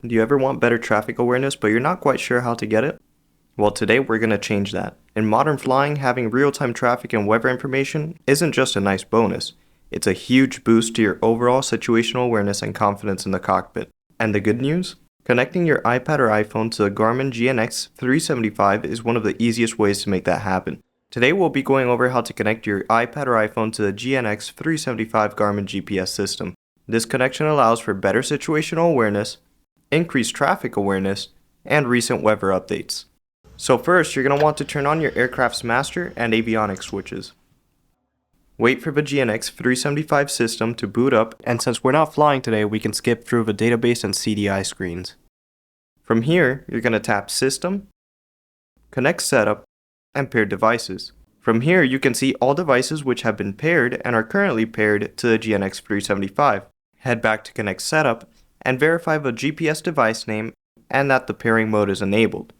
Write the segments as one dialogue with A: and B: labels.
A: Do you ever want better traffic awareness but you're not quite sure how to get it? Well, today we're going to change that. In modern flying, having real-time traffic and weather information isn't just a nice bonus. It's a huge boost to your overall situational awareness and confidence in the cockpit. And the good news? Connecting your iPad or iPhone to the Garmin GNX 375 is one of the easiest ways to make that happen. Today we'll be going over how to connect your iPad or iPhone to the GNX 375 Garmin GPS system. This connection allows for better situational awareness, increased traffic awareness, and recent weather updates. So first, you're going to want to turn on your aircraft's master and avionics switches. Wait for the GNX 375 system to boot up, and since we're not flying today, we can skip through the database and CDI screens. From here, you're going to tap System, Connect Setup, and Paired Devices. From here, you can see all devices which have been paired and are currently paired to the GNX 375. Head back to Connect Setup and verify the GPS device name and that the pairing mode is enabled.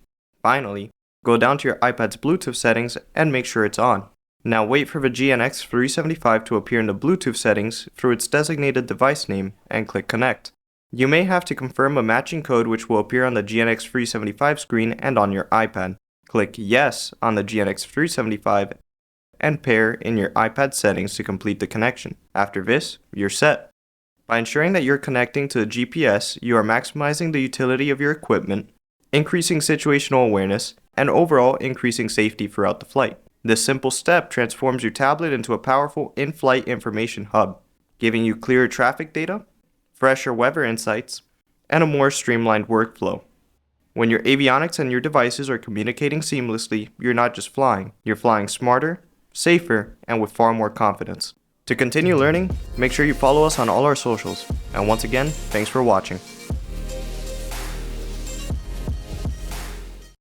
A: Finally, go down to your iPad's Bluetooth settings and make sure it's on. Now wait for the GNX 375 to appear in the Bluetooth settings through its designated device name and click Connect. You may have to confirm a matching code which will appear on the GNX 375 screen and on your iPad. Click Yes on the GNX 375 and pair in your iPad settings to complete the connection. After this, you're set. By ensuring that you're connecting to the GPS, you are maximizing the utility of your equipment, increasing situational awareness, and overall increasing safety throughout the flight. This simple step transforms your tablet into a powerful in-flight information hub, giving you clearer traffic data, fresher weather insights, and a more streamlined workflow. When your avionics and your devices are communicating seamlessly, you're not just flying, you're flying smarter, safer, and with far more confidence. To continue learning, make sure you follow us on all our socials. And once again, thanks for watching.